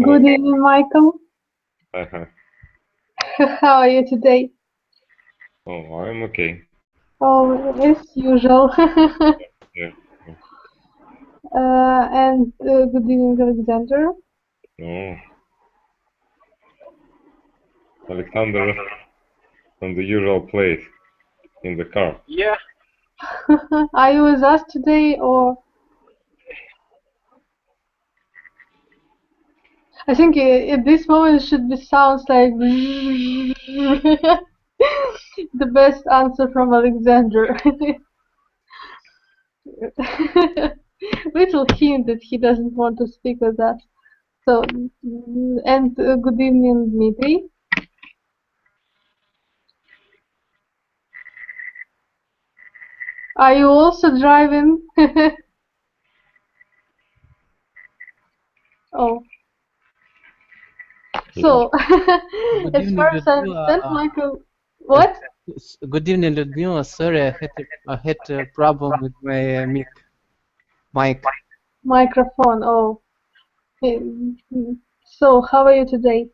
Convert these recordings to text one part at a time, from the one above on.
Good evening, Michael. How are you today? Oh, I'm okay. Oh, as usual. Yeah. And good evening, Alexander. Oh. Alexander on the usual place in the car. Yeah. Are you with us today, or? I think at this moment it should be sounds like the best answer from Alexander. Little hint that he doesn't want to speak with us. So, and good evening, Dmitry. Are you also driving? Oh. So, as far as I understand, Michael, what? Good evening, Liudmyla. Sorry, I had a problem with my mic. Microphone. Oh. So, how are you today?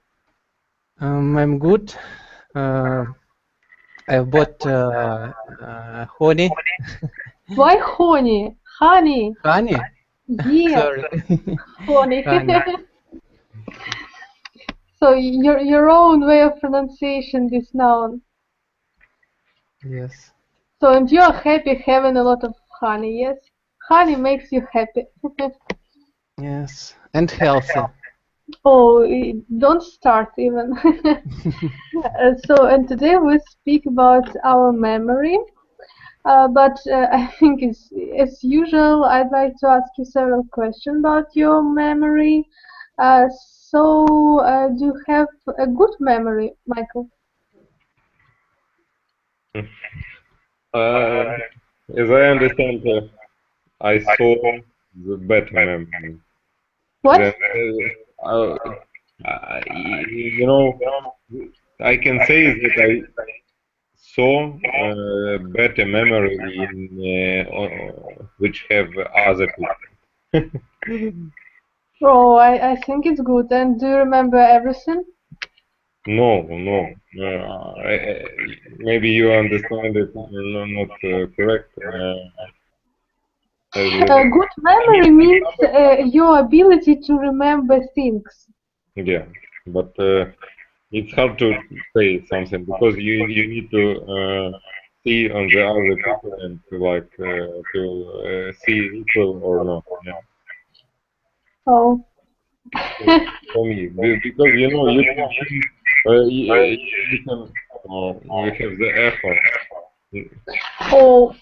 I'm good. I bought honey. Why honey? Honey. Honey? Yeah. Sorry. Honey. Honey. So your own way of pronunciation this noun. Yes. So and you are happy having a lot of honey, yes? Honey makes you happy. Yes, and healthy. Oh, don't start even. So and today we speak about our memory. But I think it's, as usual, I'd like to ask you several questions about your memory. Do you have a good memory, Michael? As I understand, I saw the better memory. What? You know, I can say that I saw better memory in which have other people. Oh, I think it's good. And do you remember everything? No. Maybe you understand it not correct. Good memory means your ability to remember things. Yeah, but it's hard to say something because you need to see on the other people and like to see equal or not. Yeah. Oh. For me, because you know you can change, you can you have the echo. Oh.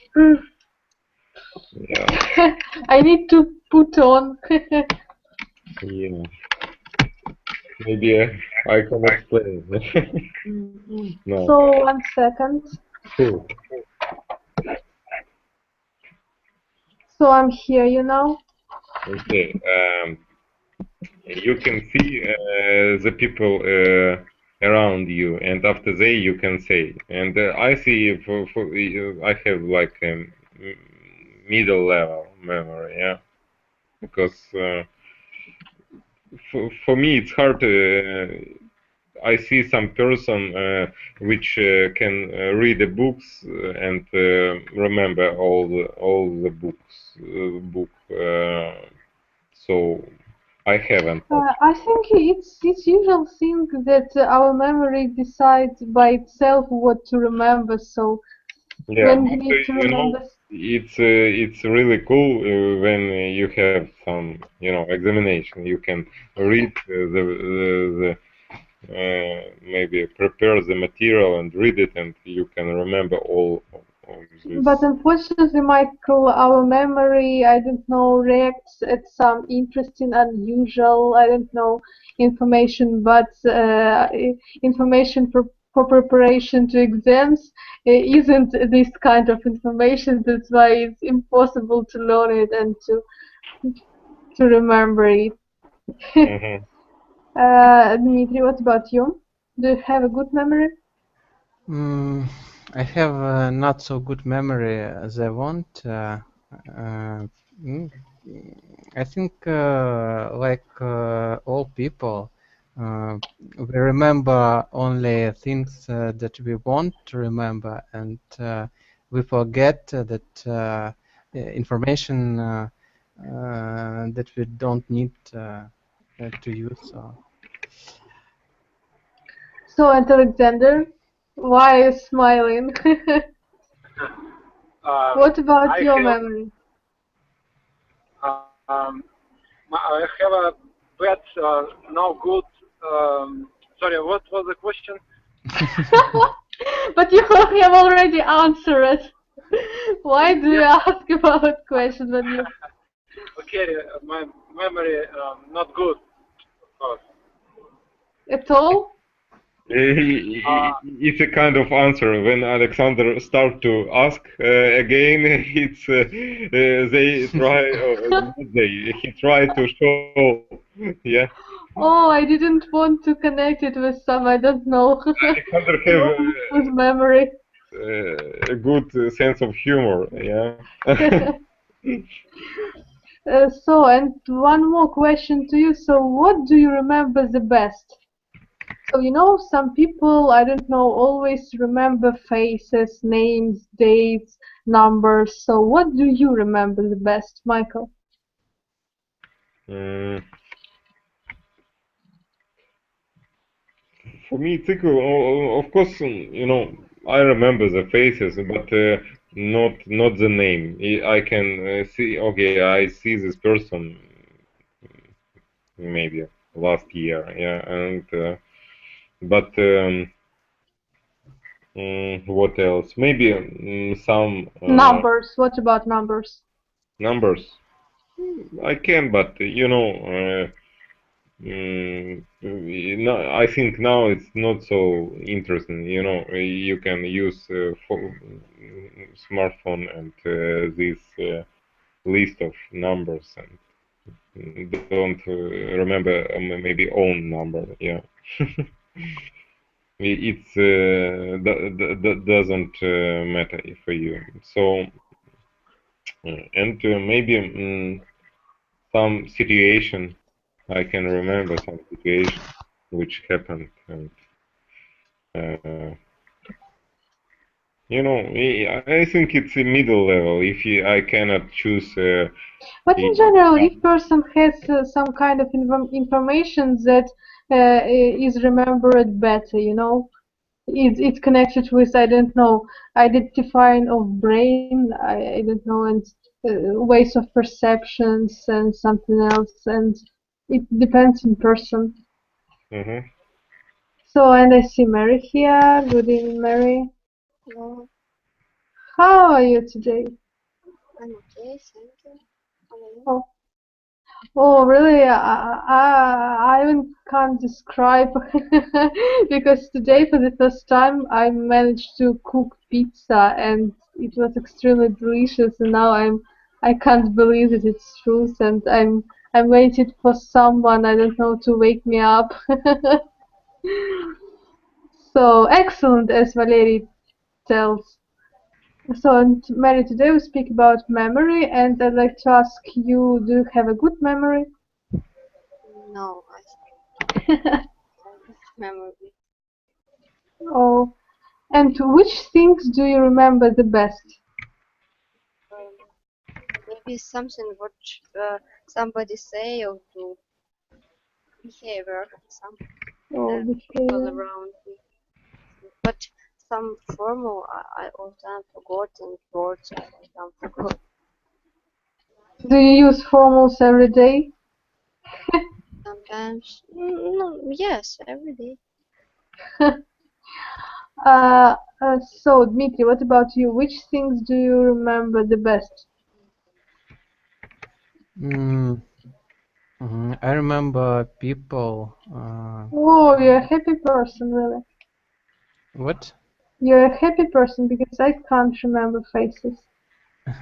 Yeah. I need to put on. Yeah. Maybe I can explain. No. So 1 second. Cool. So I'm here, you know. Okay. You can see the people around you, and after they you can say. And I see I have like a middle level memory, yeah, because for me it's hard to. I see some person which can read the books and remember all the books book. So I haven't. I think it's usual thing that our memory decides by itself what to remember. So Yeah, when but you need to remember, it's really cool when you have some examination. You can read maybe prepare the material and read it, and you can remember all of this. But unfortunately, Michael, our memory, I don't know, reacts at some interesting, unusual, I don't know, information, but information for preparation to exams isn't this kind of information. That's why it's impossible to learn it and to remember it. Mhm. Dmitry, what about you? Do you have a good memory? I have not so good memory as I want. I think, like all people, we remember only things that we want to remember, and we forget that information that we don't need to use. So, and Alexander, why are you smiling? What about your memory? I have a bad, no good. Sorry, what was the question? But you have already answered it. Why do you ask about questions when you? Okay, my memory not good, of course. At all? It's a kind of answer. When Alexander start to ask again, it's they try. He try to show. Yeah. Oh, I didn't want to connect it with some, I don't know, Alexander have with memory. a good sense of humor. Yeah. So, and one more question to you. So, what do you remember the best? So, you know, some people, I don't know, always remember faces, names, dates, numbers. So, what do you remember the best, Michael? For me, it's equal. Of course, you know, I remember the faces, but not the name. I can see. Okay, I see this person maybe last year. Yeah, and but what else? Maybe some Numbers. What about numbers? numbers. I can, but you know. No, I think now it's not so interesting. You know, you can use smartphone and this list of numbers and don't remember maybe own number. Yeah, it's doesn't matter for you. So and maybe some situation. I can remember some situation which happened, and you know, I think it's a middle level. If I cannot choose, But in general, if person has some kind of information that is remembered better, you know, it's connected with, I don't know, identifying of brain, I don't know, and ways of perceptions and something else, and it depends in person. So, and I see Mary here. Good evening, Mary. Hello, How are you today? I'm okay, thank you. How are you? Oh, oh, really? I even can't describe because today, for the first time, I managed to cook pizza, and it was extremely delicious. And now I can't believe that it's truth, and I'm waiting for someone, I don't know, to wake me up. So excellent, as Valerie tells. So, and Mary, today we speak about memory, and I'd like to ask you, do you have a good memory? No, I memory. Oh, and which things do you remember the best? Maybe something what somebody say or do behavior some people around me. But some formal I all time forgot and words I all time forgot. Do you use formals every day? Sometimes, no, yes, every day. So, Dmitry, what about you? Which things do you remember the best? I remember people. Oh, you're a happy person, really. What? You're a happy person because I can't remember faces.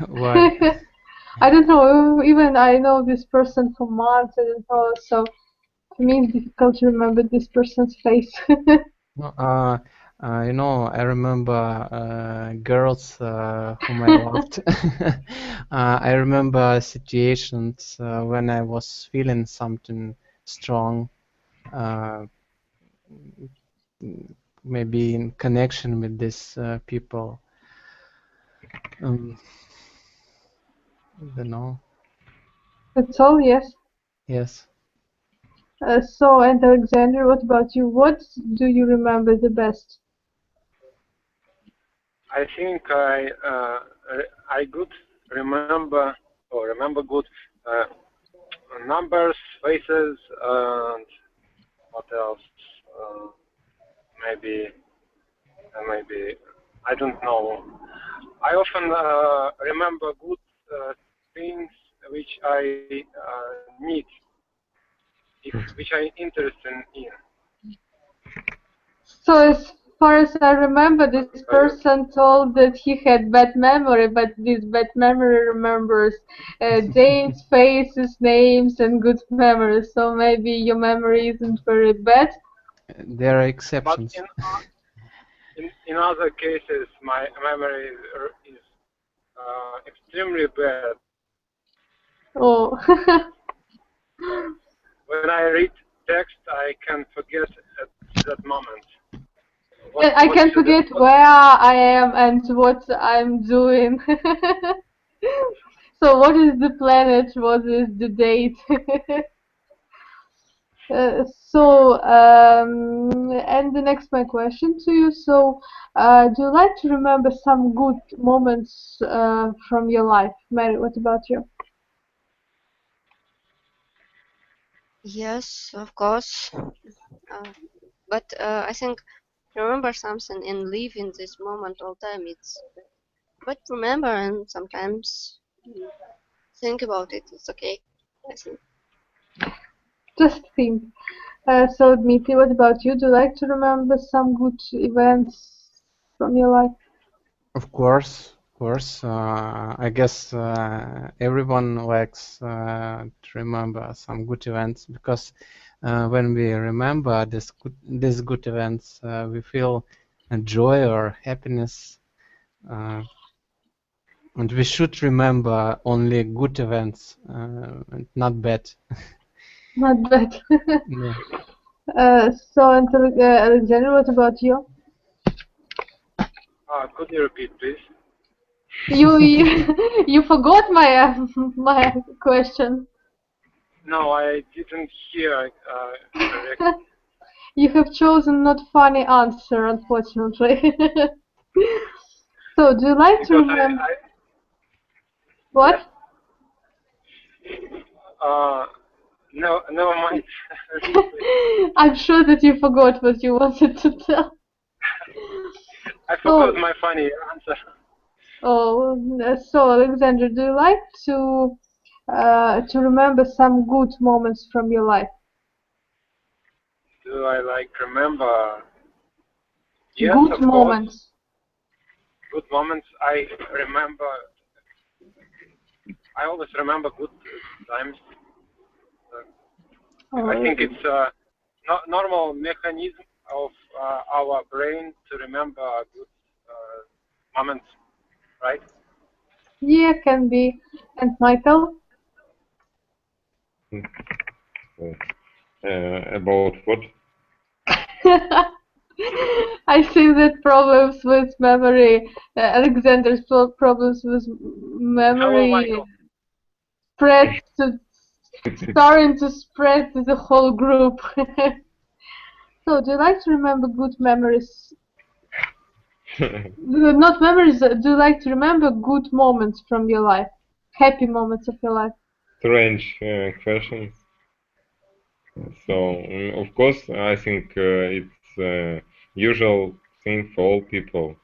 Why? I don't know, even I know this person for months, I don't know, so for me it's difficult to remember this person's face. You know, I remember girls whom I loved. I remember situations when I was feeling something strong, maybe in connection with these people. I don't know. That's all, yes. Yes. So, and Alexander, what about you? What do you remember the best? I think I could remember good numbers, faces, and what else? Maybe I don't know. I often remember good things which I need, which I'm interested in. So, as far as I remember, this person told that he had bad memory, but this bad memory remembers dates, faces, names, and good memories. So maybe your memory isn't very bad. There are exceptions. But in other cases, my memory is extremely bad. Oh. When I read text, I can forget at that moment. I can forget where I am and what I'm doing. So what is the planet? What is the date? And the next my question to you. So, do you like to remember some good moments from your life? Mary, what about you? Yes, of course. But I think remember something and live in this moment all time. But remember and sometimes think about it. It's okay, I think. Just think. So, Dmitry, what about you? Do you like to remember some good events from your life? Of course. I guess everyone likes to remember some good events because when we remember these good events, we feel joy or happiness, and we should remember only good events, and not bad. Not bad. Yeah. Alexander, what about you? Could you repeat, please? You forgot my question. No, I didn't hear correctly. You have chosen not funny answer, unfortunately. So, do you like to remember? What? No, never mind. I'm sure that you forgot what you wanted to tell. I forgot my funny answer. Oh, so Alexander, do you like to remember some good moments from your life? Do I like remember? Yes, good of moments. Course. Good moments. I remember. I always remember good times. I think it's a normal mechanism of our brain to remember good moments, right? Yeah, can be. And Michael? About what? I think that problems with memory, Alexander's problems with memory, starting to spread to the whole group. So, do you like to remember good memories? Not memories. Do you like to remember good moments from your life? Happy moments of your life? Strange questions. So, of course, I think it's it's usual thing for all people.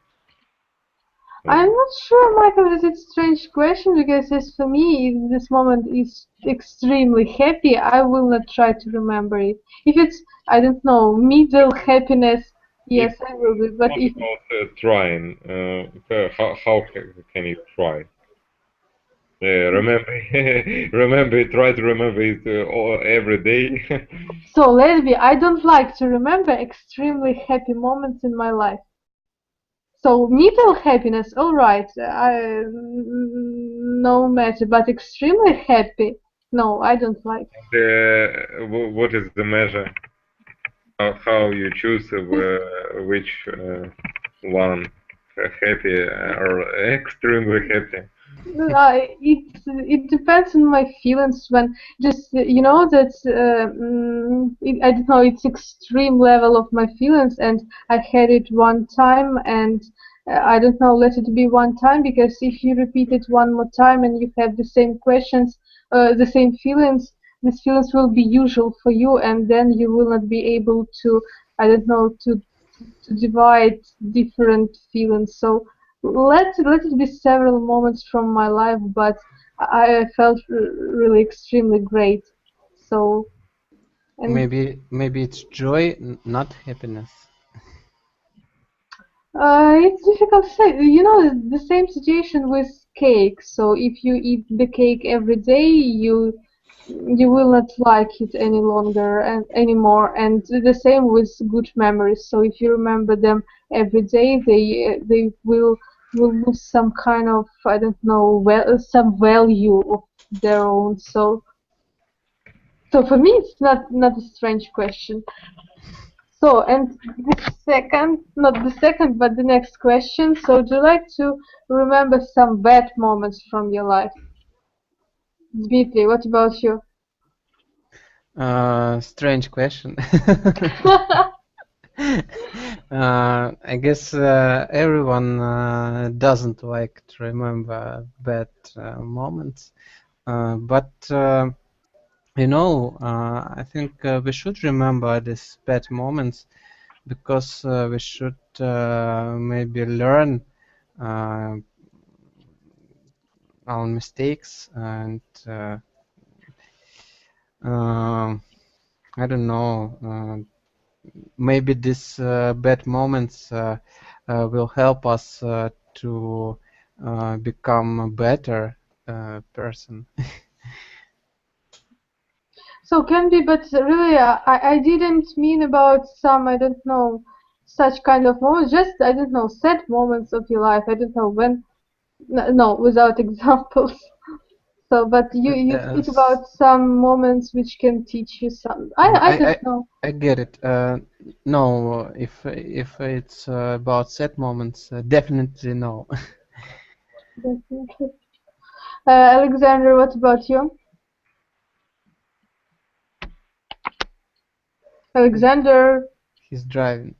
I'm not sure, Michael, that it's a strange question, because as for me, if this moment is extremely happy, I will not try to remember it. If it's, I don't know, middle happiness, yes, I will do. But What if about trying? How can you try? Remember, try to remember it every day. so, let me. I don't like to remember extremely happy moments in my life. So middle happiness, all right, no matter, but extremely happy, no, I don't like. What is the measure? How you choose which one happy or extremely happy? It depends on my feelings when just you know that I don't know, it's extreme level of my feelings, and I had it one time, and I don't know, let it be one time, because if you repeat it one more time and you have the same questions, the same feelings, these feelings will be usual for you, and then you will not be able to, I don't know, to divide different feelings. So let it be several moments from my life, but I felt really extremely great. So and maybe it's joy, not happiness. it's difficult to say. You know, the same situation with cake. So if you eat the cake every day, you will not like it any longer and anymore. And the same with good memories. So if you remember them every day, they will lose some kind of, I don't know, some value of their own. So for me, it's not a strange question. So, and the second, not the second, but the next question. So, do you like to remember some bad moments from your life? Dmitry, what about you? Strange question. I guess everyone doesn't like to remember bad moments, but you know, I think we should remember these bad moments, because we should maybe learn our mistakes, and I don't know, maybe these bad moments will help us to become a better person. So can be, but really, I didn't mean about some, I don't know, such kind of moments. Just, I don't know, sad moments of your life. I don't know when. No, without examples. So, but you speak about some moments which can teach you some. I don't know. I get it. No, if it's about sad moments, definitely no. Definitely. Alexander, what about you? Alexander. He's driving.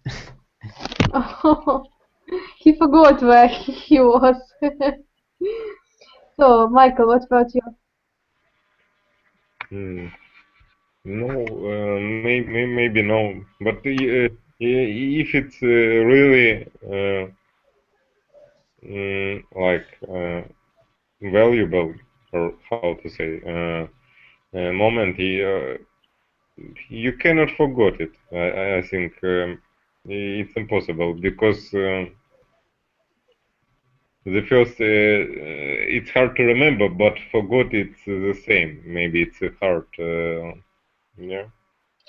Oh, he forgot where he was. So, Michael, what about you? No, maybe no. But if it's really like valuable, or how to say, moment, you cannot forget it. I think it's impossible, because the first it's hard to remember, but forget it's the same. Maybe it's hard. Yeah.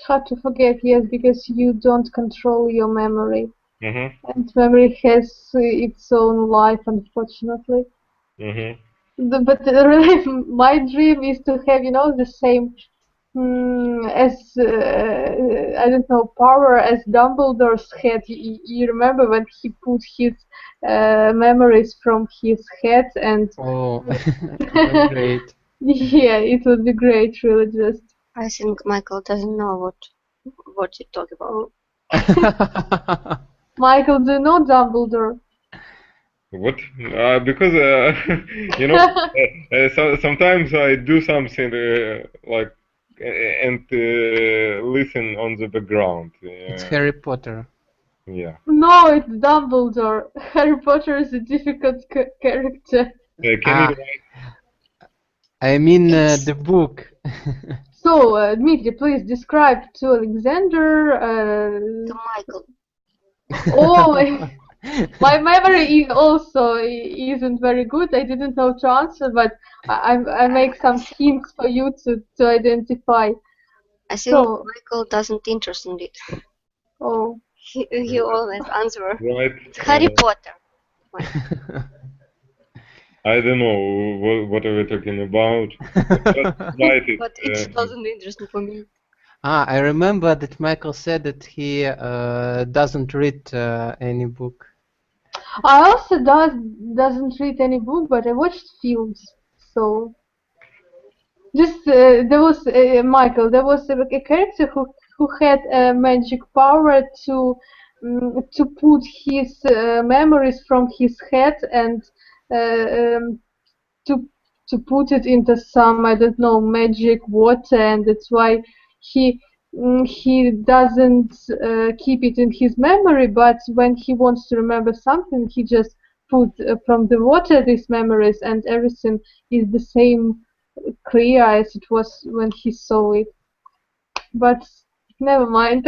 Hard to forget, yes, because you don't control your memory. Mm-hmm. And memory has its own life, unfortunately. Mm-hmm. But really, my dream is to have, you know, the same as I don't know, power as Dumbledore's head. You remember when he put his memories from his head, and oh, that's great. yeah, it would be great, really. Just I think Michael doesn't know what you talk about. Michael, do you know Dumbledore? What? Because you know, sometimes I do something like and listen on the background. It's Harry Potter. Yeah. No, it's Dumbledore. Harry Potter is a difficult character. Can you I mean the book. So, Dmitry, please describe to Alexander. To Michael. Oh, my memory also isn't very good. I didn't know to answer, but I make some hints for you to identify. I think So, Michael doesn't interest in it. oh, He always answer. right? It's Harry Potter. I don't know what are we talking about. Just write it. But it doesn't interest for me. I remember that Michael said that he doesn't read any book. I also doesn't read any book, but I watched films. So, just there was Michael. There was a character who had a magic power to put his memories from his head and to put it into some, I don't know, magic water, and that's why he doesn't keep it in his memory, but when he wants to remember something, he just put from the water these memories, and everything is the same clear as it was when he saw it. But never mind.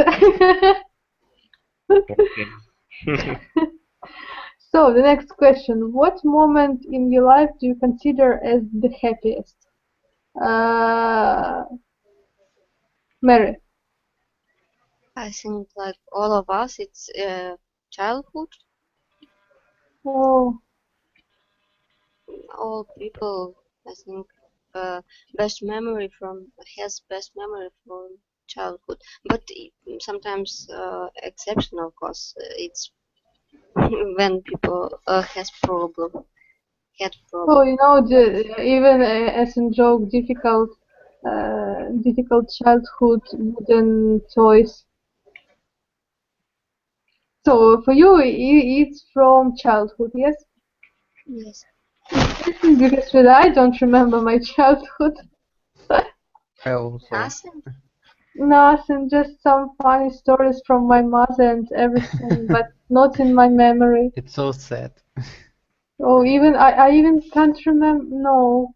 So the next question: what moment in your life do you consider as the happiest? Mary. I think like all of us, it's childhood. Oh. All people, I think, best memory from childhood. But sometimes exceptional, cause it's when people had problem. Oh, you know, even as a joke, difficult childhood wooden toys. So for you, it's from childhood, yes? Yes. Because I don't remember my childhood. I also. Nothing? Nothing, just some funny stories from my mother and everything, but not in my memory. It's so sad. Oh, even I even can't remember. No,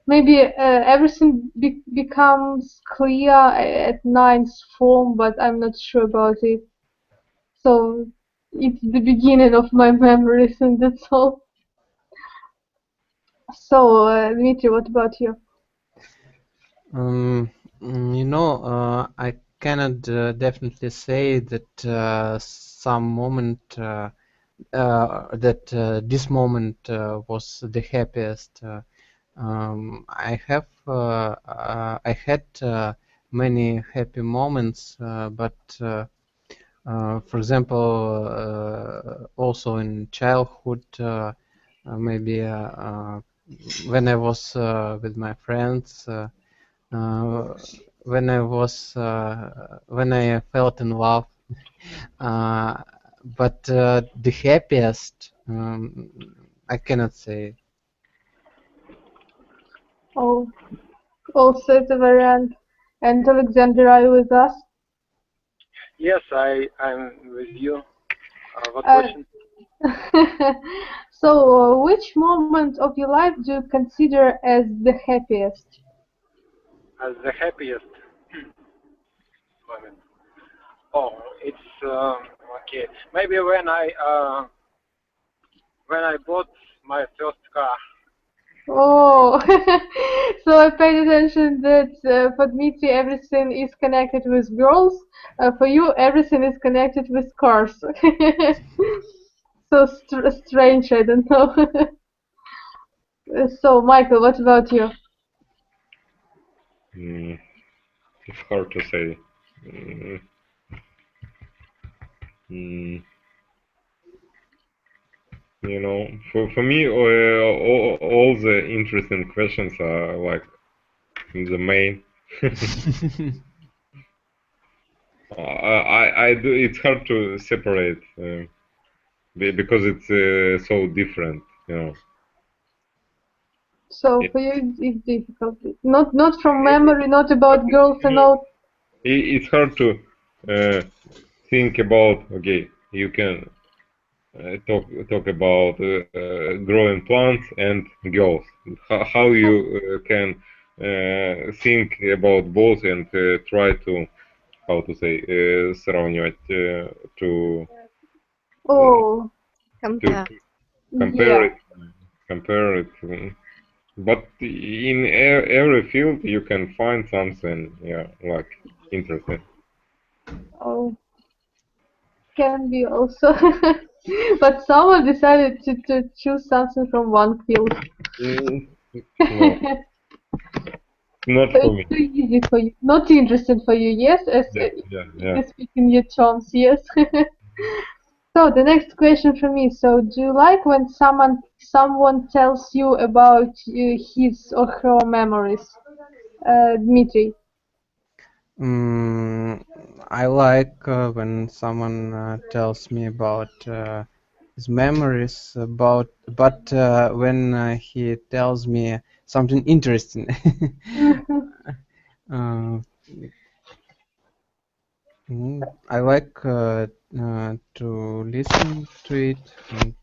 maybe everything becomes clear at ninth form, but I'm not sure about it. So it's the beginning of my memories, and that's all. So, Dmitry, what about you? You know, I cannot definitely say that some moment that this moment was the happiest. I had many happy moments, but for example, also in childhood, maybe when I was with my friends, when I felt in love, but the happiest, I cannot say. Oh, also it's a variant. And Alexander, are you with us? Yes, I'm with you. What question? So, which moment of your life do you consider as the happiest? As the happiest moment. Oh, it's okay. Maybe when I bought my first car. Oh, so I paid attention that for Dmitry everything is connected with girls. For you, everything is connected with cars. So strange, I don't know. So, Michael, what about you? It's hard to say. You know, for me, all the interesting questions are like the main. I do. It's hard to separate because it's so different. You know. So for you, it's difficult. Not from memory, not about girls and all. It's hard to think about, okay, you can talk about growing plants and girls. How you can think about both and try to, how to say, сравнивать, to Compare. Compare it. But in every field you can find something, yeah, like interesting. Oh, can be also. But someone decided to choose something from one field. No, not So for me. it's too easy for you. Not interesting for you, yes? As Yeah. speaking your terms, yes. So the next question for me. So do you like when someone tells you about his or her memories? Dmitry. I like when someone tells me about his memories but when he tells me something interesting. I like to listen to it and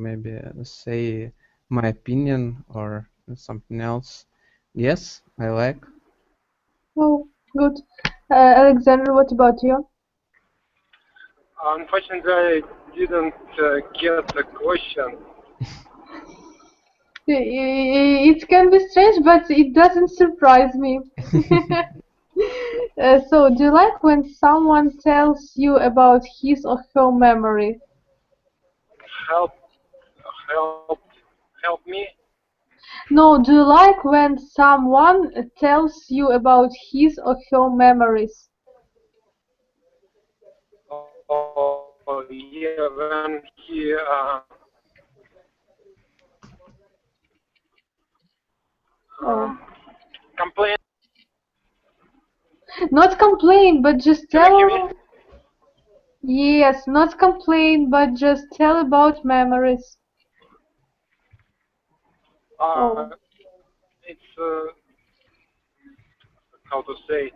maybe say my opinion or something else. Yes, I like. Oh, good. Alexander, what about you? Unfortunately, I didn't get the question. It can be strange, but it doesn't surprise me. So, do you like when someone tells you about his or her memory? Help me. No, do you like when someone tells you about his or her memories? Oh, yeah, when he complain. Not complain, but just Can you hear me? tell. Yes, not complain, but just tell about memories. It's how to say.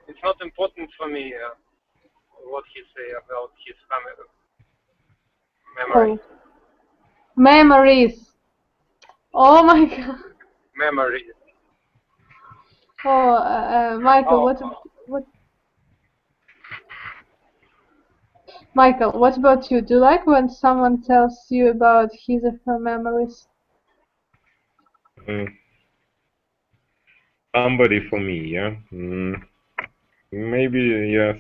It's not important for me what he say about his memory. Oh. Memories. Oh my God. Memory. Oh, Michael, what? Michael, what about you? Do you like when someone tells you about his or her memories? Somebody for me, yeah. Maybe, yeah.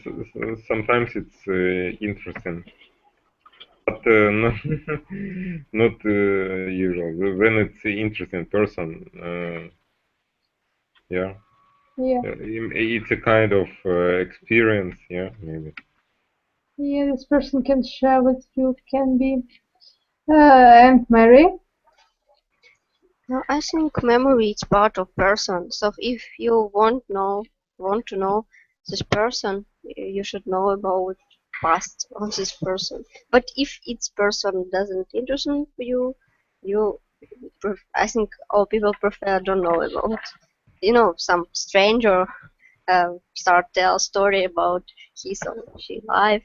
Sometimes it's interesting, but not usual. When it's an interesting person, yeah. Yeah. It's a kind of experience, yeah, maybe. Yeah, this person can share with you, can be. And Mary? No, I think memory is part of person. So if you want to know this person, you should know about past of this person. But if each person doesn't interesting for you, I think all people prefer don't know about. Some stranger start tell story about his or she life.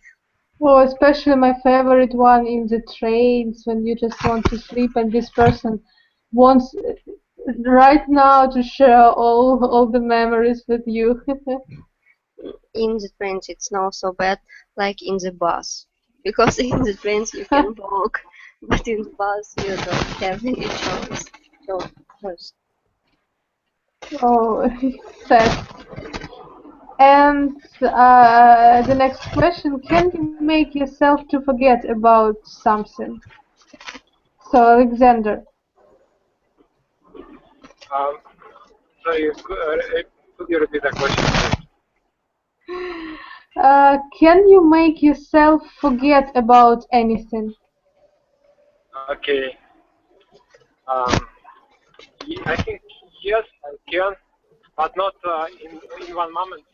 Oh, especially my favorite one in the trains when you just want to sleep and this person wants right now to share all the memories with you. In the trains it's not so bad like in the bus, because in the trains you can walk, but in the bus you don't have any choice. Oh, sad. And the next question, can you make yourself to forget about something? So, Alexander. Sorry, could you repeat the question, please? Can you make yourself forget about anything? Okay. I think yes, I can, but not in one moment.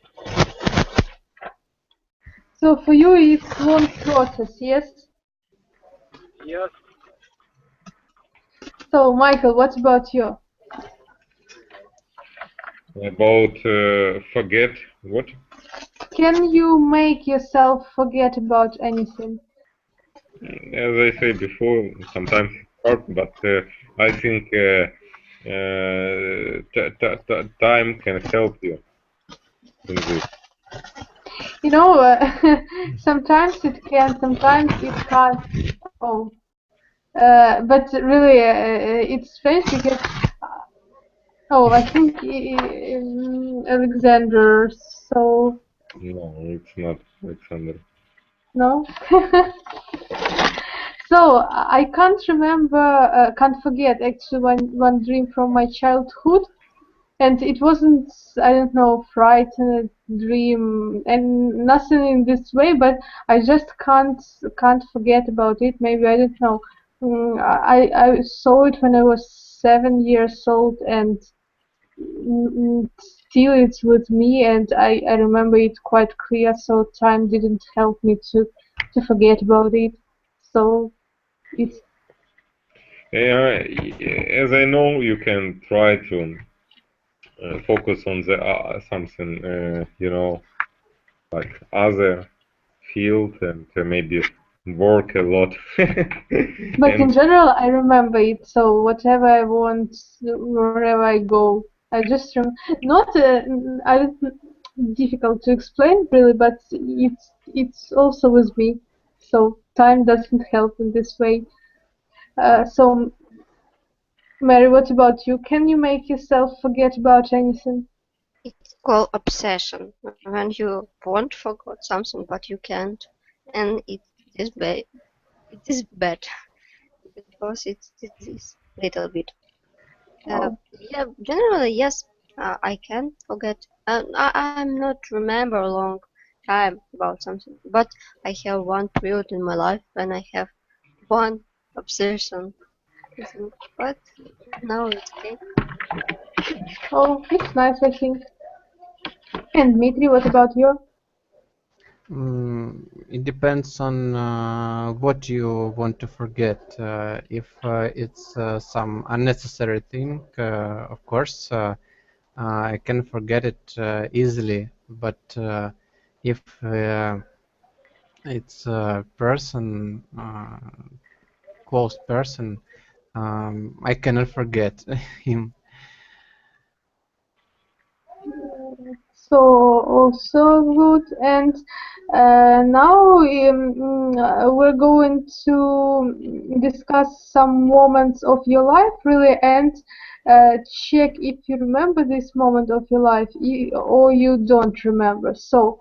So for you it's long process, yes? Yes. So Michael, what about you? About forget what? can you make yourself forget about anything? As I said before, sometimes it's hard, but I think time can help you in this. You know, sometimes it can, sometimes it can't. Oh, but really, it's strange because. Oh, I think Alexander. So. No, it's not Alexander. No. So I can't remember, can't forget actually one dream from my childhood, and it wasn't, I don't know, frightened dream and nothing in this way, but I just can't forget about it. Maybe I don't know. I saw it when I was 7 years old, and still it's with me, and I remember it quite clear. So time didn't help me to forget about it. So it's. As I know, you can try to focus on the something, you know, like other field, and maybe work a lot. But And in general, I remember it. So whatever I want, wherever I go, I just not. I don't, difficult to explain really, but it's also with me. So time doesn't help in this way. So Mary, what about you? Can you make yourself forget about anything? It's called obsession. When you want to forget something, but you can't, and it is bad. It is bad because it is little bit. Oh. Yeah, generally yes, I can forget. I'm not remember a long time about something, but I have one period in my life when I have one obsession. But now it's okay. Oh, it's nice, I think. And Dmitry, what about you? It depends on what you want to forget. If it's some unnecessary thing, of course, I can forget it easily. But if it's a person, close person, I cannot forget him. So also good, and now we're going to discuss some moments of your life, really, and check if you remember this moment of your life or you don't remember. So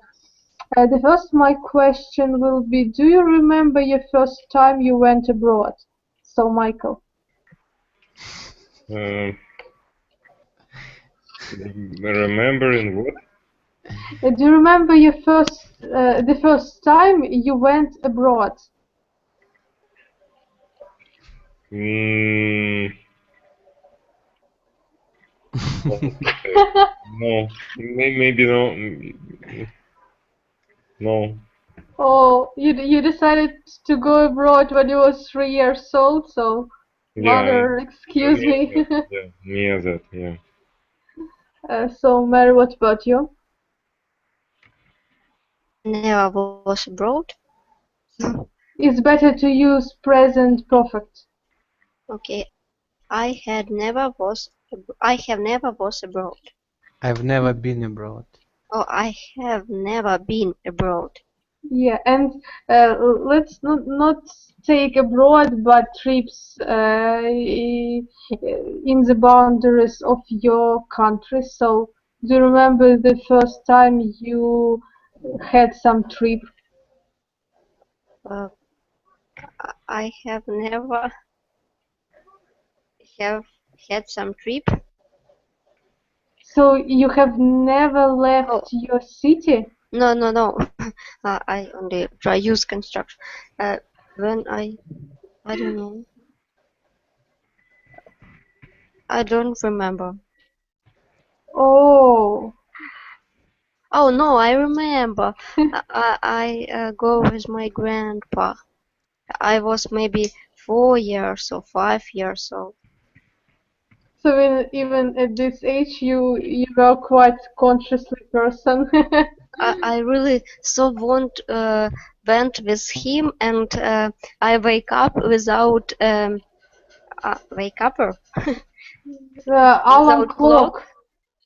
the first my question will be: do you remember your first time you went abroad? So Michael. Remembering what? Do you remember your the first time you went abroad? No, maybe no. No. Oh, you decided to go abroad when you was 3 years old, so Yeah, mother, excuse me. yeah, near that, yeah. So Mary, what about you? Never was abroad. It's better to use present perfect. Okay, I have never was abroad. I've never been abroad. Oh, I have never been abroad. Yeah, and let's not take abroad, but trips in the boundaries of your country. So, do you remember the first time you had some trip? I have never have had some trip. So you have never left your city? No. I only try use construction. When I don't know. I don't remember. Oh. Oh no, I remember. I go with my grandpa. I was maybe 4 years or 5 years old. So even at this age, you were quite consciously person. I really so went with him, and I wake up without wake upper. Alarm Without clock.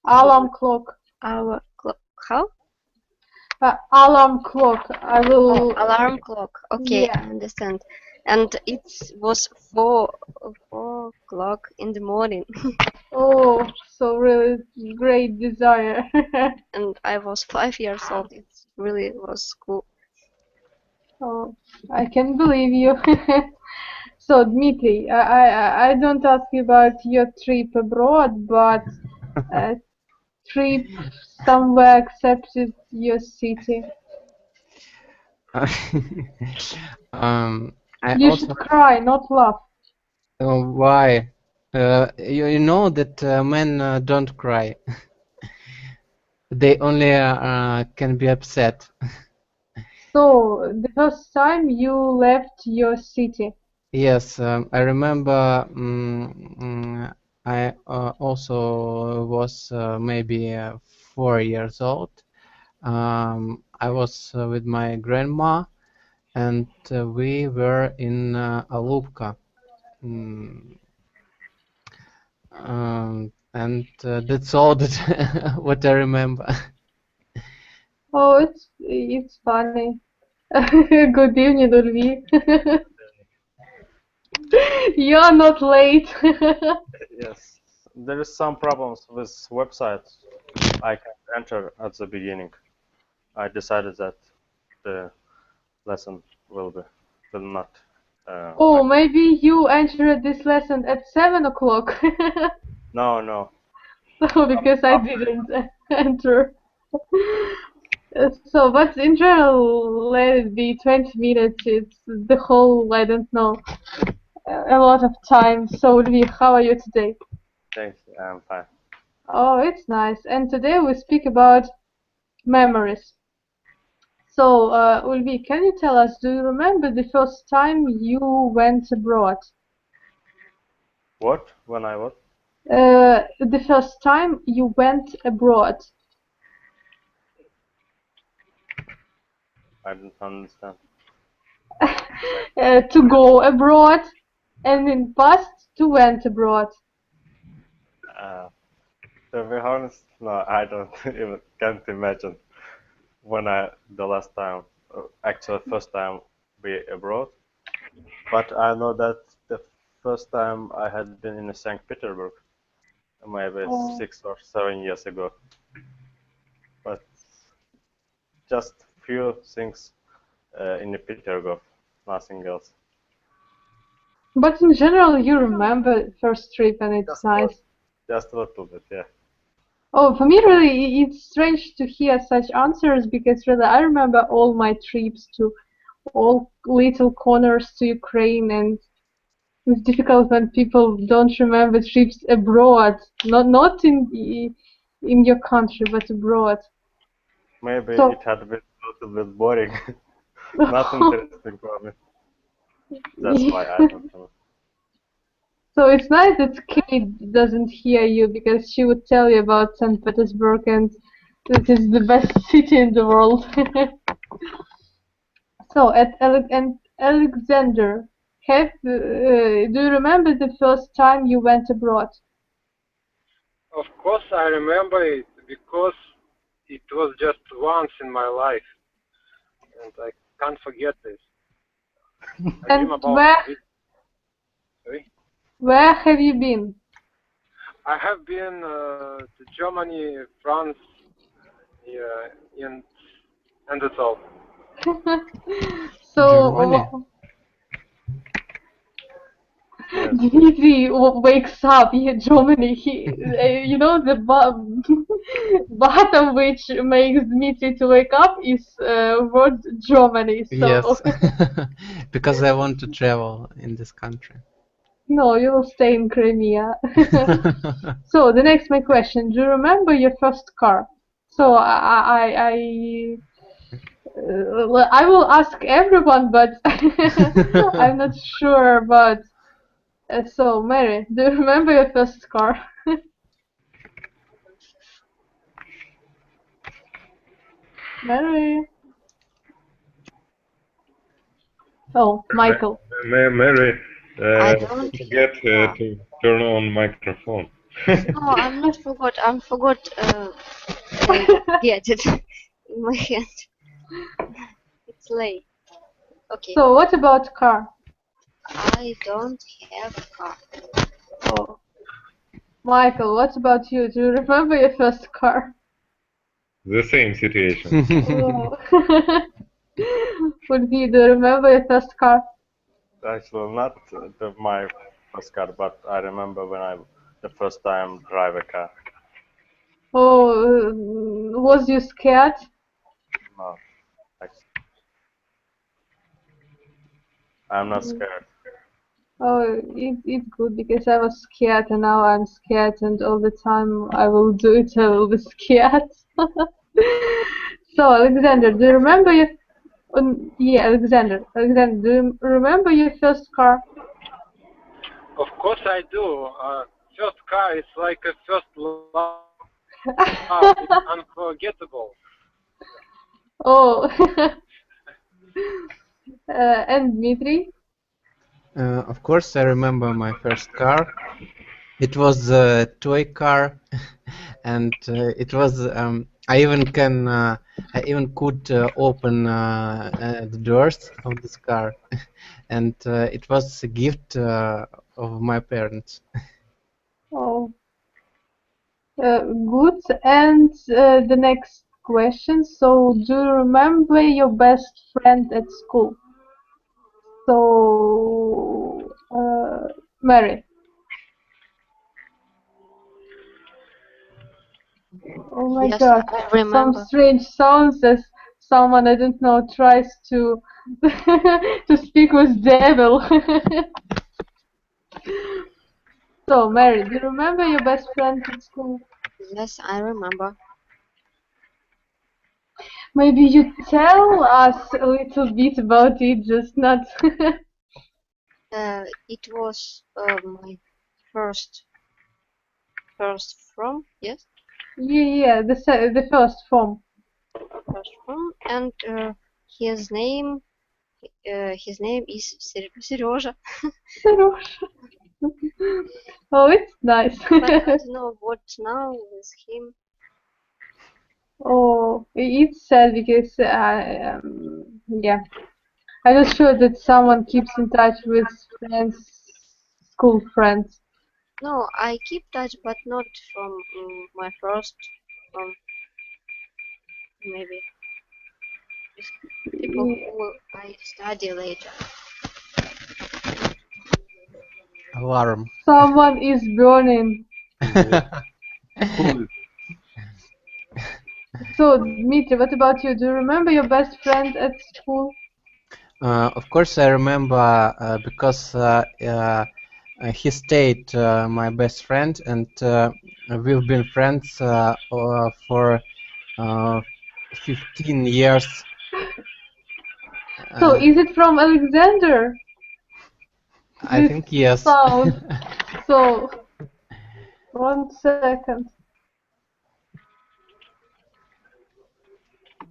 Alarm clock. Our clock. How? Alarm clock. I will. Oh, alarm clock. Okay, Yeah. I understand. And it was 4 o'clock in the morning. Oh, so really great desire. And I was 5 years old. It really was cool. Oh, I can believe you. So, Dmitry, I don't ask you about your trip abroad, but trip somewhere except your city. I You also should cry, not laugh. why? You know that men don't cry. They only can be upset. So, the first time you left your city. Yes, I remember. I also was maybe 4 years old. I was with my grandma, and we were in Alupka. Mm, and that's all that what I remember. Oh, it's funny. Good evening, Ulvi. You're not late. Yes, there is some problems with websites. I can't enter at the beginning. I decided that the lesson will not. Oh, maybe you entered this lesson at 7 o'clock. No. So, because I didn't enter. So, but in general, let it be 20 minutes. It's the whole, I don't know, a lot of time. So, Ulvi, how are you today? Thanks, I'm fine. Oh, it's nice. And today we speak about memories. So, Ulvi, can you tell us, do you remember the first time you went abroad? What? When I what? The first time you went abroad. I didn't understand. To go abroad, and in past to went abroad. To be honest, no, I don't even can't imagine when the last time, actually first time be abroad. But I know that the first time I had been in St. Petersburg, maybe 6 or 7 years ago. But just few things in Petersburg, nothing else. But in general, you remember first trip, and it's Just nice. Just a little bit, yeah. Oh, for me, really, it's strange to hear such answers because really, I remember all my trips to all little corners to Ukraine, and it's difficult when people don't remember trips abroad, not in your country, but abroad. Maybe So, it had been a little bit boring. Not interesting for me. That's why I don't know. So it's nice that Kate doesn't hear you because she would tell you about St. Petersburg and it is the best city in the world. So and Alexander, do you remember the first time you went abroad? Of course, I remember it because it was just once in my life, and I can't forget this. I dream about it. Sorry? Where have you been? I have been to Germany, France, and that's all. So Dmitry wakes up. Yeah, Germany. You know, the button which makes Dmitry to wake up is word Germany. So Yes, because I want to travel in this country. no, you will stay in Crimea. So the next my question: do you remember your first car? So I will ask everyone, but I'm not sure. But So, Mary, do you remember your first car? Mary? Oh, Michael. Mary, I don't forget to turn on microphone. No, I'm not forgot. I'm forgot. Get it in my hand. It's late. Okay. So, what about car? I don't have a car. Oh. Michael, what about you? Do you remember your first car? The same situation. Oh. Would be, do you remember your first car? Actually, not my first car, but I remember when I the first time drive a car. Oh, was you scared? No, actually, I'm not scared. Oh, it's good because I was scared and now I'm scared and all the time I will do it, I will be scared. So, Alexander, do you remember your... yeah, Alexander, do you remember your first car? Of course I do. First car is like a first love. It's unforgettable. Oh. And Dmitry? Of course, I remember my first car. It was a toy car, and it was. I even could open the doors of this car, and it was a gift of my parents. Oh. Good. And the next question. So, do you remember your best friend at school? So, Mary. Oh my Yes, God! I Some remember. strange sounds as someone I don't know tries to to speak with devil. So, Mary, do you remember your best friend at school? Yes, I remember. Maybe you tell us a little bit about it, just not. It was my first from, yes, Yeah, the first form. first from, and his name is Serежа. Serosha. Oh, it's nice. But I don't know what now with him. Oh, it's sad because yeah, I'm not sure that someone keeps in touch with friends, school friends. No, I keep touch, but not from my first from maybe with people who I study later. Alarm. Someone is burning. So, Dmitry, what about you? Do you remember your best friend at school? Of course, I remember because he stayed my best friend, and we've been friends for 15 years. So, is it from Alexander? I This think yes. sound. So, 1 second.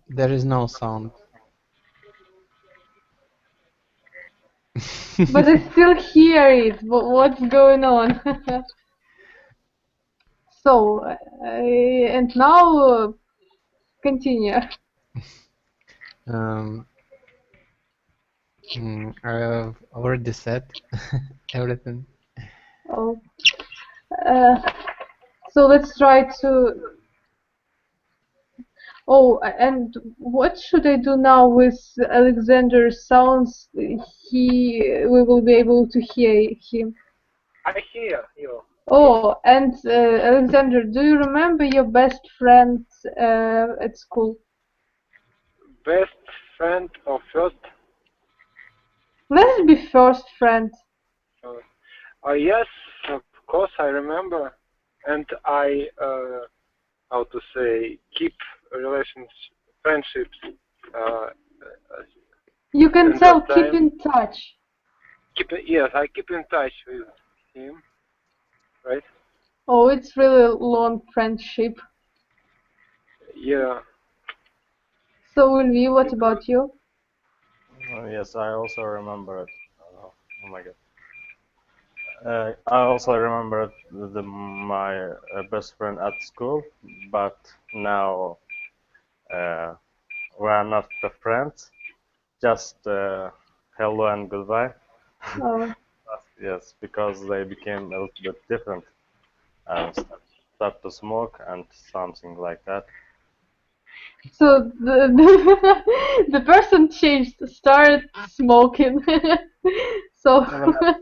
There is no sound. But I still hear it. What's going on? So, and now continue. I've already said everything. Oh. So let's try to. Oh, and what should I do now with Alexander's sounds? We will be able to hear him. I hear you. Oh, and Alexander, do you remember your best friend at school? Best friend or first? Let's be first friend. Yes, of course I remember, and I how to say keep friendships. You can and tell that keep time- in touch. Yes, I keep in touch with right? Oh, it's really long friendship. Yeah. So, Ulvi, what about you? Yes, I also remember it. Oh my God. I also remember my best friend at school, but now we are not the friends. Just hello and goodbye. Oh. Yes, because they became a little bit different and start to smoke and something like that. So the person changed, started smoking. So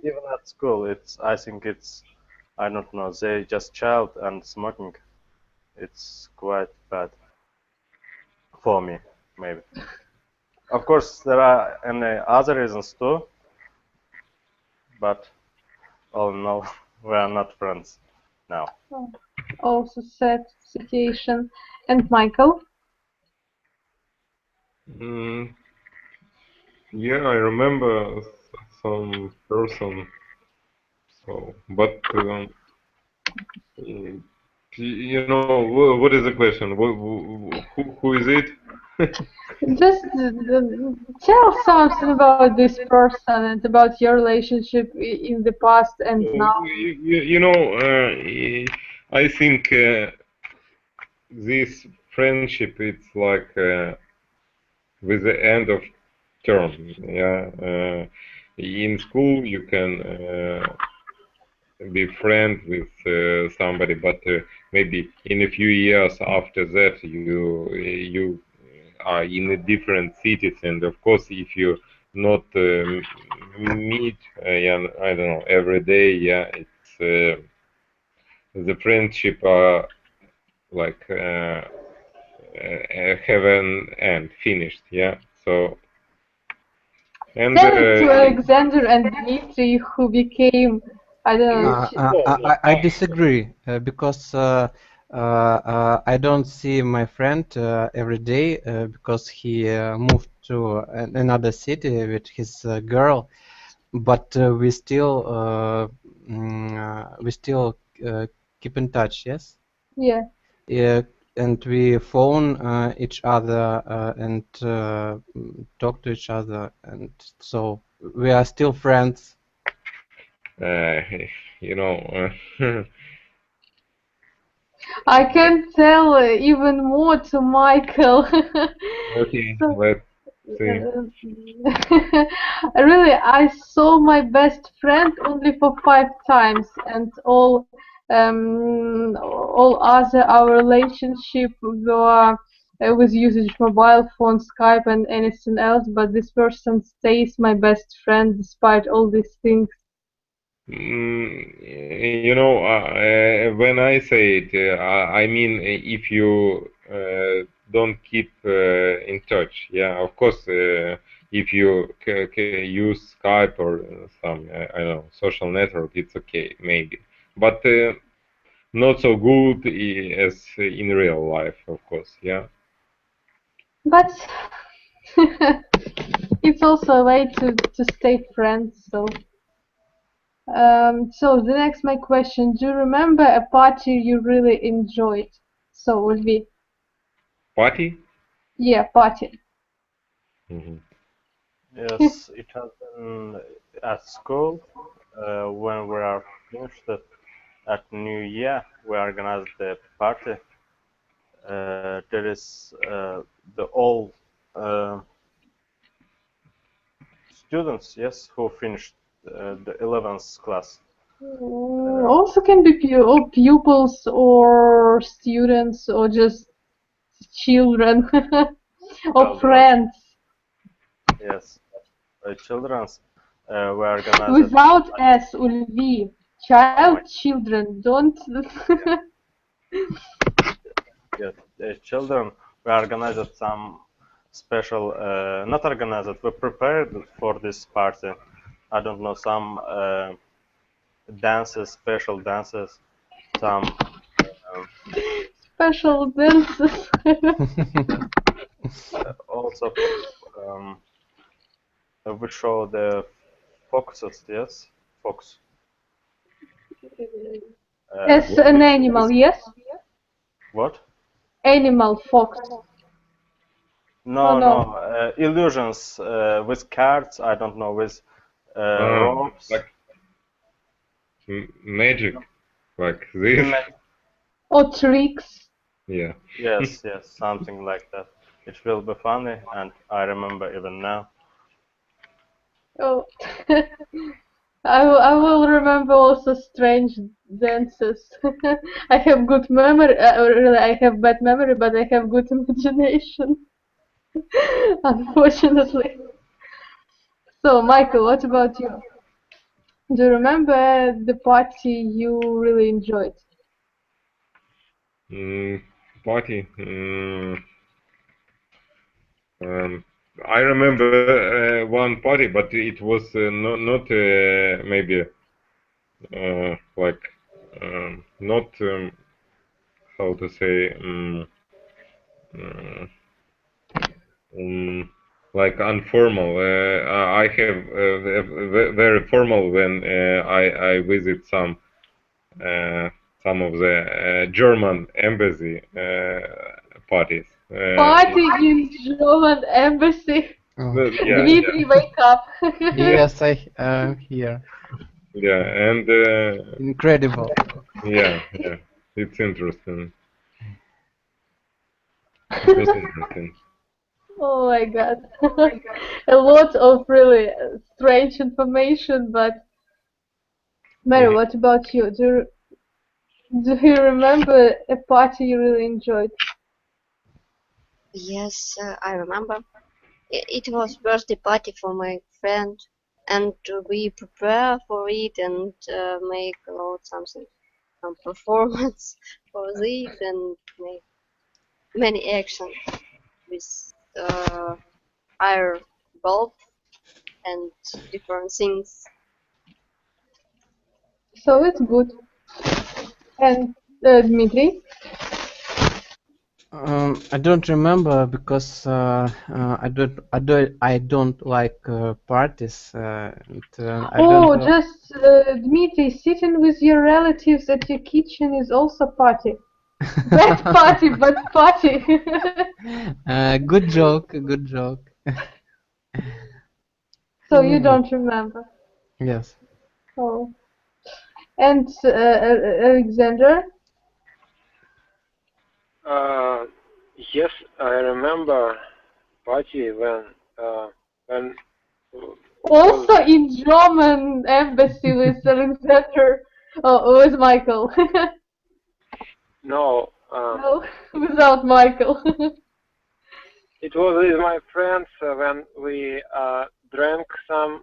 Even at school, I think I don't know, they just child and smoking. It's quite bad for me, maybe. Of course, there are any other reasons too, but all in all, we are not friends now. also sad situation. And Michael? Yeah, I remember some person. So, but you know, what is the question? Who is it? Just tell something about this person and about your relationship in the past and now. You know, I think this friendship it's like with the end of term. Yeah, in school you can be friends with somebody, but maybe in a few years after that you are in a different cities, and of course if you not meet yeah, I don't know, every day, yeah, it's the friendship are like have an end finished, yeah. So and Tell it to Alexander and Dmitry, who became, I don't know. I disagree because I don't see my friend every day because he moved to another city with his girl, but we still keep in touch. Yes. Yeah. Yeah, and we phone each other and talk to each other, and so we are still friends. you know. I can tell even more to Michael. Okay, So, let's see. really, I saw my best friend only for 5 times, and all other our relationship were with usage mobile phone, Skype, and anything else. But this person stays my best friend despite all these things. You know, when I say it, I mean if you don't keep in touch, yeah, of course, if you use Skype or some, I don't know, social network, it's okay, maybe, but not so good as in real life, of course, yeah. But it's also a way to stay friends. So the next my question: do you remember a party you really enjoyed? So would be Party? yeah, party. Yes, it has been at school when we are finished at New Year. We organized the party. There is the all students, yes, who finished the 11th class. Also can be pupils or students or just children or friends. Yes, children's were organized. Without S, Ulvi. Child, children, don't. Yes, children we organized some special, not organized, we prepared for this party. I don't know, some dances, special dances, some special dances. also we show the focuses, yes, focus. As an animal, yes? What? Animal, fox. No, no. Illusions with cards. I don't know, with ropes. Like magic, like this. Or tricks. Yeah. Yes, something like that. It will be funny, and I remember even now. Oh, I will remember also strange dances. I have good memory. Really, I have bad memory, but I have good imagination. Unfortunately. So, Michael, what about you? Do you remember the party you really enjoyed? Party. I remember one party, but it was not maybe like not how to say like informal. I have very formal when I visit some of the German embassy parties. Party in German embassy. Yeah, Dmitry, wake up. Yes, I am here. yeah, and Incredible. yeah, it's interesting. It's interesting. Oh my god. A lot of really strange information, but Mary, what about you? Do you remember a party you really enjoyed? Yes, I remember. It was birthday party for my friend, and we prepare for it and make a lot something, some performance for it, and make many actions with fire bulb and different things. So it's good. And Dmitry? I don't remember because I don't like parties. I Oh, don't. just Dmitry, sitting with your relatives at your kitchen is also party. Bad party, but party. Good joke. Good joke. So you don't remember? Yes. Oh. And Alexander? Yes, I remember party when Also in German embassy with Alexander, with Michael. no, No, without Michael. it was with my friends when we drank something,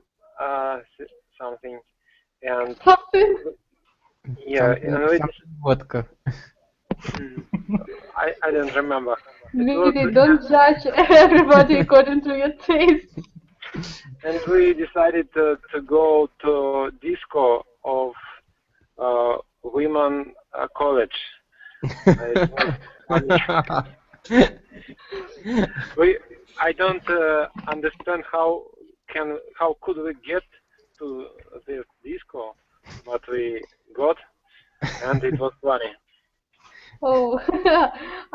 and Something? yeah, and we Vodka. I don't remember. Really, don't judge everybody according to your taste. And we decided to go to disco of women college. It was funny. I don't understand how could we get to this disco, but we got, and it was funny. Oh,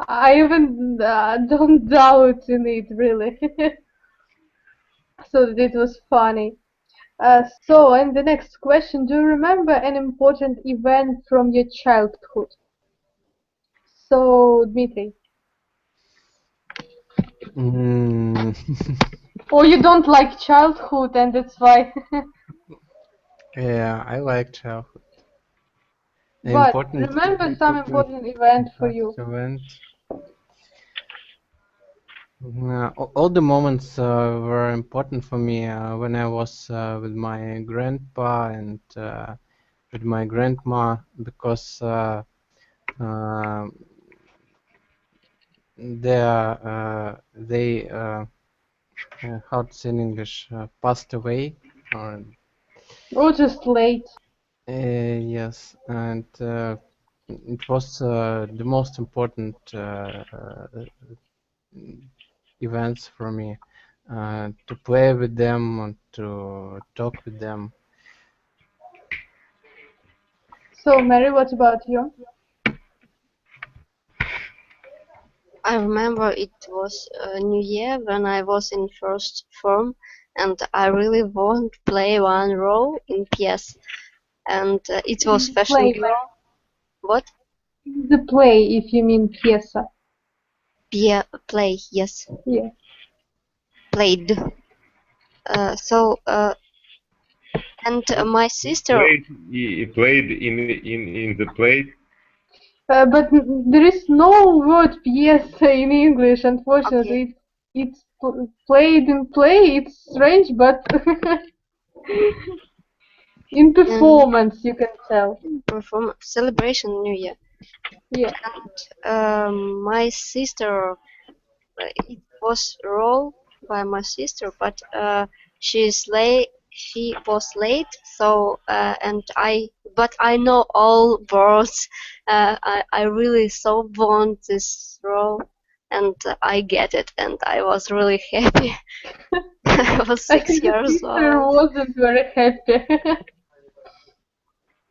I even don't doubt in it, really. So it was funny. So, and the next question, do you remember an important event from your childhood? So, Dmitry. Or you don't like childhood and that's why. Yeah, I like childhood. But remember some important event for you. All the moments were important for me when I was with my grandpa and with my grandma, because they how to say in English, passed away, or just late. yes, and it was the most important events for me, to play with them and to talk with them. So, Mary, what about you? I remember it was New Year when I was in first form, and I really want to play one role in PS, and it was fashion girl. What? The play, if you mean pieza. Play, yes. Yeah. Played. And my sister. Played in the play. But there is no word pieza in English, unfortunately. Okay. It's played in play. It's strange, but in performance, you can tell. Performance celebration New Year. Yeah. And my sister, it was role by my sister, but she's late. She was late, so but I know all words. I really so want this role, and I get it, and I was really happy. I was 6 years old. I wasn't very happy.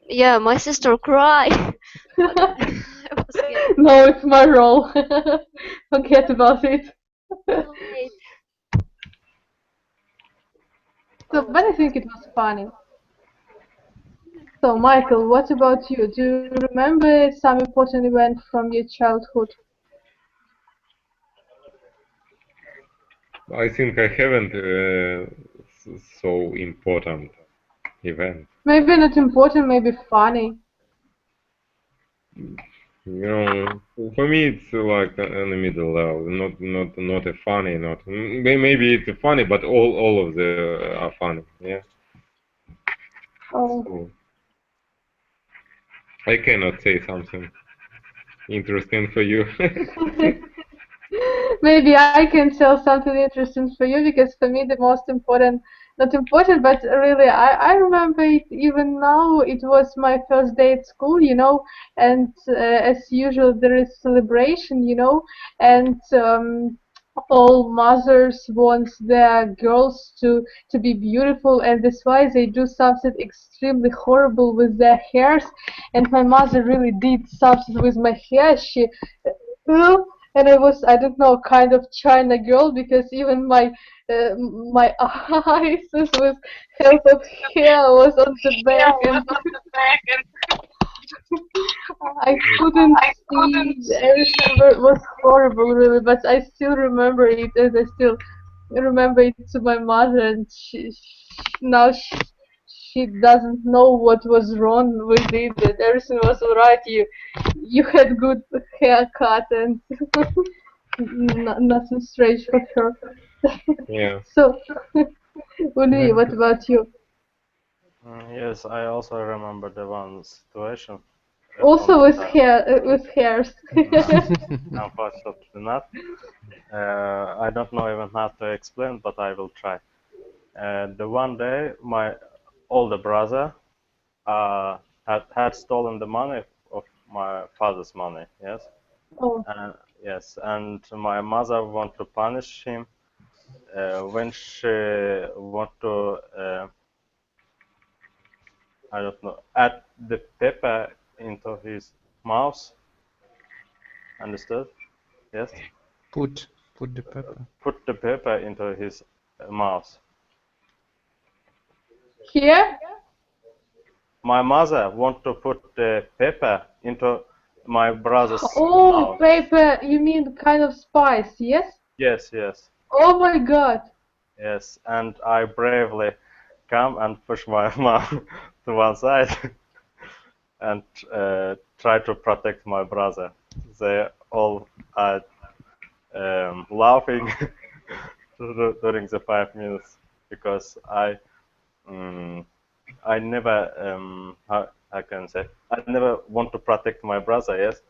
Yeah, my sister cried. No, it's my role. Forget about it. So, but I think it was funny. So, Michael, what about you? Do you remember some important event from your childhood? I think I haven't so important event. Maybe not important, maybe funny. You know, for me it's like in the middle level, not a funny, not maybe it's funny, but all of the are funny, yeah. Oh. So, I cannot say something interesting for you. Maybe I can tell something interesting for you, because for me the most important, not important, but really I remember it even now. It was my first day at school, you know, and as usual there is celebration, you know, and all mothers want their girls to be beautiful, and that's why they do something extremely horrible with their hairs. And my mother really did something with my hair. She and I was, I don't know, kind of China girl, because even my eyes with help of hair was on the back, and I couldn't see. Everything was horrible, really. But I still remember it, and I still remember it to my mother, and now she doesn't know what was wrong with it. That everything was alright. You had good haircut, and nothing strange for her. Yeah. So, Uli, what about you? Yes, I also remember the one situation. Also with hairs. Unfortunately not. I don't know even how to explain, but I will try. The one day, my older brother had stolen the money of my father's money. Yes. Oh. Yes, and my mother want to punish him when she want to I don't know, add the pepper into his mouth. Understood? Yes. Put the pepper. Put the pepper into his mouth. Here? My mother want to put the pepper into my brother's mouth. Pepper, you mean kind of spice, yes? Yes, yes. Oh my god. Yes, and I bravely come and push my mom to one side and try to protect my brother. They all are laughing during the 5 minutes, because I never how I can say, I never want to protect my brother. Yes.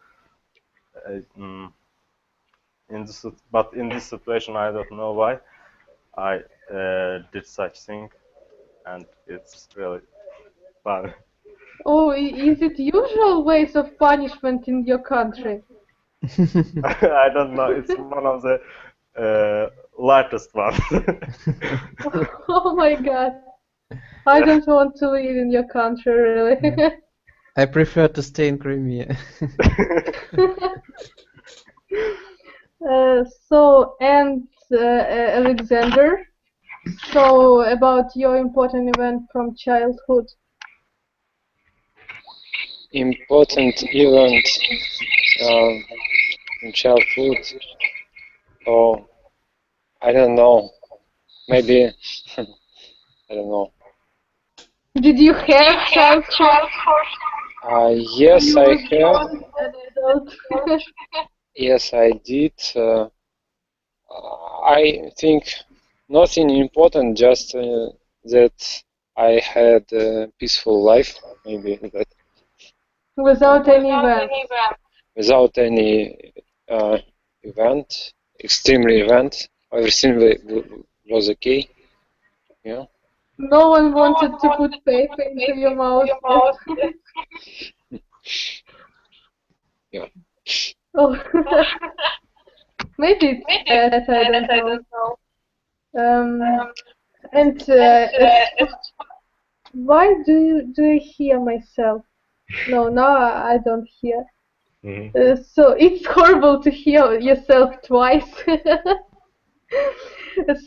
But in this situation, I don't know why I did such thing, and it's really fun. Oh, is it usual ways of punishment in your country? I don't know. It's one of the lightest ones. Oh my god. I don't want to live in your country, really. I prefer to stay in Crimea. Alexander, so about your important event from childhood. Important event in childhood? Oh, I don't know. Maybe, I don't know. Did you have childhood? Yes, I have. Yes, I did. I think nothing important, just that I had a peaceful life, maybe that. Without any event? Without any event, extremely event, everything was okay. Yeah. No one wanted to put paper into your mouth. Yeah. Oh. Maybe it's bad, I don't know. Why do you hear myself? No, now I don't hear. So it's horrible to hear yourself twice.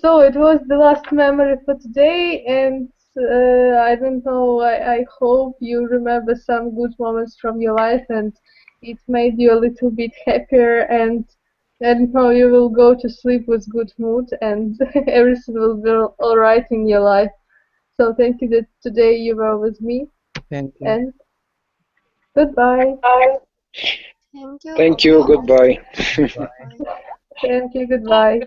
So it was the last memory for today, and I don't know, I hope you remember some good moments from your life and it made you a little bit happier, and I don't know, you will go to sleep with good mood and everything will be alright in your life. So thank you that today you were with me. Thank you. And goodbye. Thank you. Thank you. Goodbye. Bye. Thank you. Goodbye.